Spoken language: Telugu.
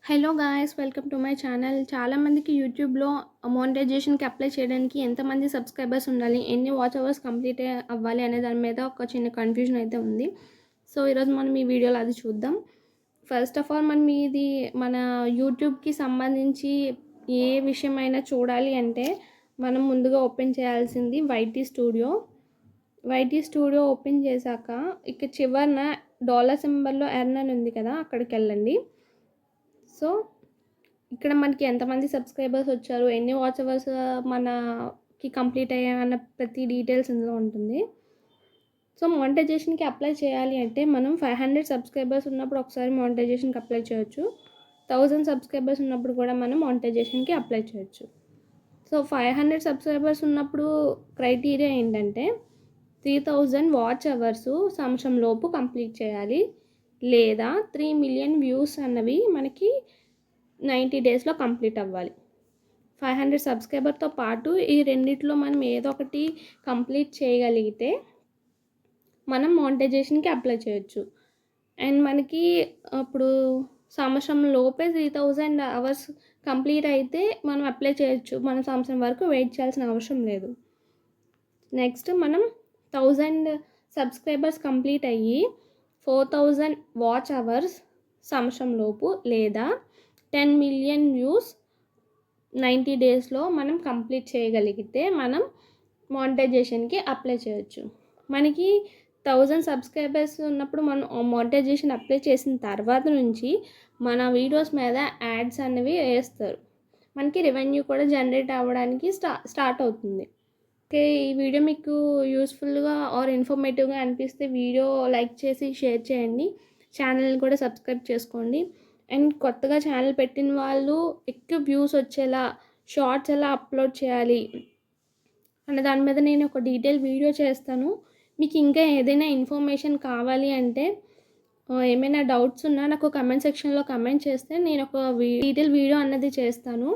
Hello guys, welcome to my channel. చాలామందికి యూట్యూబ్‌లో మోనిటైజేషన్‌కి అప్లై చేయడానికి ఎంతమంది సబ్స్క్రైబర్స్ ఉండాలి, ఎన్ని వాచ్ అవర్స్ కంప్లీట్ అవ్వాలి అనే దాని మీద ఒక చిన్న కన్ఫ్యూజన్ అయితే ఉంది. సో, ఈరోజు మనం ఈ వీడియోలో అది చూద్దాం. ఫస్ట్ ఆఫ్ ఆల్ మనం ఇది మన యూట్యూబ్‌కి సంబంధించి ఏ విషయమైనా చూడాలి అంటే మనం ముందుగా ఓపెన్ చేయాల్సింది YT studio. YT studio open చేశాక ఇక చివరన డాలర్ సింబల్‌లో ఎర్న్ అని ఉంది కదా, అక్కడికెళ్ళండి. సో, ఇక్కడ మనకి ఎంతమంది సబ్స్క్రైబర్స్ వచ్చారు, ఎన్ని వాచ్ అవర్స్ మనకి కంప్లీట్ అయ్యాయన్న ప్రతి డీటెయిల్స్ ఇందులో ఉంటుంది. సో, మోనిటైజేషన్‌కి అప్లై చేయాలి అంటే మనం 500 సబ్స్క్రైబర్స్ ఉన్నప్పుడు ఒకసారి మోనిటైజేషన్‌కి అప్లై చేయొచ్చు. 1000 సబ్స్క్రైబర్స్ ఉన్నప్పుడు కూడా మనం మోనిటైజేషన్‌కి అప్లై చేయొచ్చు. సో, 500 సబ్స్క్రైబర్స్ ఉన్నప్పుడు క్రైటీరియా ఏంటంటే 3000 వాచ్ అవర్స్ సంవత్సరం లోపు కంప్లీట్ చేయాలి, లేదా 3 మిలియన్ వ్యూస్ అన్నవి మనకి 90 డేస్లో కంప్లీట్ అవ్వాలి. 500 సబ్స్క్రైబర్తో పాటు ఈ రెండిట్లో మనం ఏదో ఒకటి కంప్లీట్ చేయగలిగితే మనం మోనిటైజేషన్‌కి అప్లై చేయొచ్చు. అండ్ మనకి ఇప్పుడు సంవత్సరం లోపే 3000 అవర్స్ కంప్లీట్ అయితే మనం అప్లై చేయొచ్చు. మనం సంవత్సరం వరకు వెయిట్ చేయాల్సిన అవసరం లేదు. నెక్స్ట్ మనం 1000 సబ్స్క్రైబర్స్ కంప్లీట్ అయ్యి 4000 వాచ్ అవర్స్ సంవత్సరం లోపు, లేదా 10 మిలియన్ వ్యూస్ 90 డేస్లో మనం కంప్లీట్ చేయగలిగితే మనం మోనిటైజేషన్‌కి అప్లై చేయొచ్చు. మనకి 1000 సబ్స్క్రైబర్స్ ఉన్నప్పుడు మనం మోనిటైజేషన్ అప్లై చేసిన తర్వాత నుంచి మన వీడియోస్ మీద యాడ్స్ అనేవి వేస్తారు. మనకి రెవెన్యూ కూడా జనరేట్ అవ్వడానికి స్టార్ట్ అవుతుంది. ఓకే, ఈ వీడియో మీకు యూస్ఫుల్గా ఆర్ ఇన్ఫర్మేటివ్గా అనిపిస్తే వీడియో లైక్ చేసి షేర్ చేయండి. ఛానల్ని కూడా సబ్స్క్రైబ్ చేసుకోండి. అండ్ కొత్తగా ఛానల్ పెట్టిన వాళ్ళు ఎక్కువ వ్యూస్ వచ్చేలా షార్ట్స్ ఎలా అప్లోడ్ చేయాలి అన్న దాని మీద నేను ఒక డీటెయిల్ వీడియో చేస్తాను. మీకు ఇంకా ఏదైనా ఇన్ఫర్మేషన్ కావాలి అంటే ఏమైనా డౌట్స్ ఉన్నా నాకు కమెంట్ సెక్షన్లో కమెంట్ చేస్తే నేను ఒక డీటెయిల్ వీడియో అన్నది చేస్తాను.